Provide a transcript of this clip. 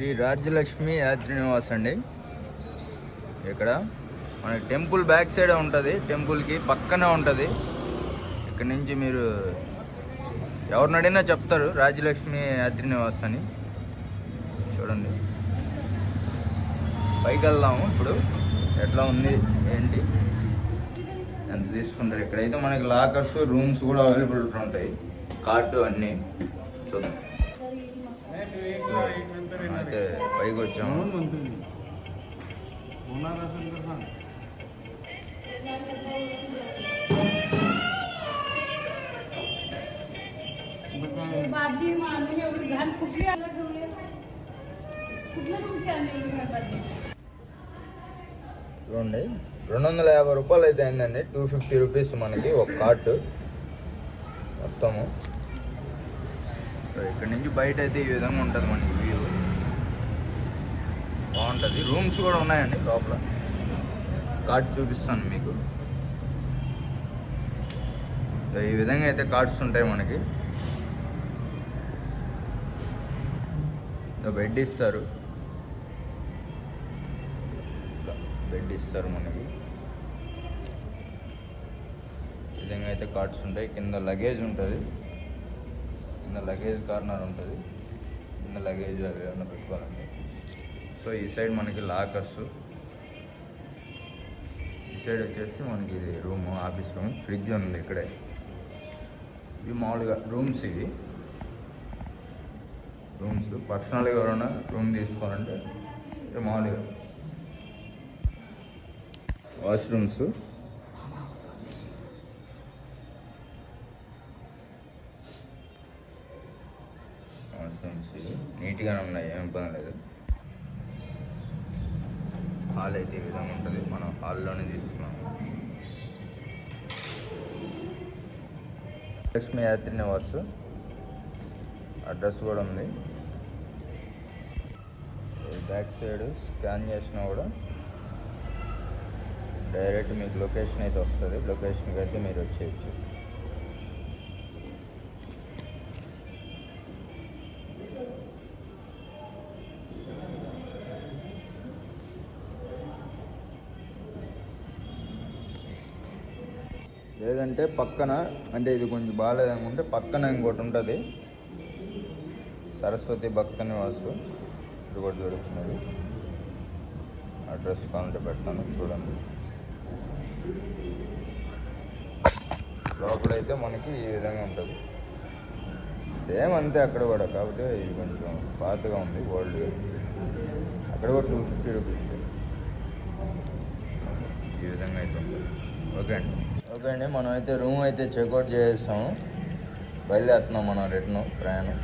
శ్రీ రాజ్యలక్ష్మి యాత్రి నివాస్ అండి. ఇక్కడ మనకి టెంపుల్ బ్యాక్ సైడ్ ఉంటుంది, టెంపుల్కి పక్కనే ఉంటుంది. ఇక్కడ నుంచి మీరు ఎవరిని అడిగినా చెప్తారు రాజ్యలక్ష్మి యాత్రి నివాస్ అని. చూడండి, పైకి వెళ్దాము. ఇప్పుడు ఎట్లా ఉంది ఏంటి ఎంత తీసుకుంటారు. ఇక్కడైతే మనకి లాకర్స్, రూమ్స్ కూడా అవైలబుల్ ఉంటాయి, కార్డు అన్నీ. చూద్దాం. అయితే పైకి వచ్చాము. చూడండి, 250 రూపాయలు అయితే అయిందండి. 250 రూపీస్ మనకి ఒక కార్డు మొత్తము. ఇక్కడ నుంచి బయట అయితే ఈ విధంగా ఉంటుంది మనకి వ్యూ. బాగుంటుంది. రూమ్స్ కూడా ఉన్నాయండి లోపల. కార్డ్ చూపిస్తాను మీకు. ఈ విధంగా అయితే కార్డ్స్ ఉంటాయి మనకి. బెడ్ ఇస్తారు, మనకి. ఈ విధంగా అయితే కార్డ్స్ ఉంటాయి. కింద లగేజ్ ఉంటుంది, కింద లగేజ్ కార్నర్ ఉంటుంది. కింద లగేజ్ అవి ఏమైనా పెట్టుకోవాలండి. సో ఈ సైడ్ మనకి లాకర్స్, ఈ సైడ్ వచ్చేసి మనకి ఇది రూమ్, ఆఫీస్ రూమ్. ఫ్రిడ్జ్ ఉంది ఇక్కడే. ఇవి మామూలుగా రూమ్స్. ఇవి రూమ్స్ పర్సనల్గా ఎవరైనా రూమ్ తీసుకోవాలంటే ఇవి మామూలుగా వాష్రూమ్స్. నీట్గానే ఉన్నాయి, ఏం ఇబ్బంది లేదు. హాల్ అయితే ఈ విధంగా ఉంటుంది. మనం హాల్లోనే తీసుకున్నాం. లక్ష్మి యాత్రి నివాస్ అడ్రస్ కూడా ఉంది. బ్యాక్ సైడ్ స్కాన్ చేసినా కూడా డైరెక్ట్ మీకు లొకేషన్ అయితే వస్తుంది. లొకేషన్కి అయితే మీరు వచ్చేయచ్చు. లేదంటే పక్కన, అంటే ఇది కొంచెం బాగాలేదనుకుంటే పక్కన ఇంకోటి ఉంటుంది, సరస్వతి భక్త నివాసు. ఇది కూడా దొరుకుతున్నది. అడ్రస్ కావాలంటే పెడతాను, చూడండి. లోపలైతే మనకి ఈ విధంగా ఉంటుంది. సేమ్ అంతే అక్కడ కూడా, కాకపోతే ఇది కొంచెం పాతగా ఉంది, ఓల్డ్గా. అక్కడ కూడా 250 రూపీస్ ఈ విధంగా అయితే ఉంటుంది. ఓకే అండి, మనం అయితే రూమ్ అయితే చెక్అవుట్ చేసేస్తాము. బయలుదేరుతున్నాం మనం రిటర్న్ ప్రయాణం.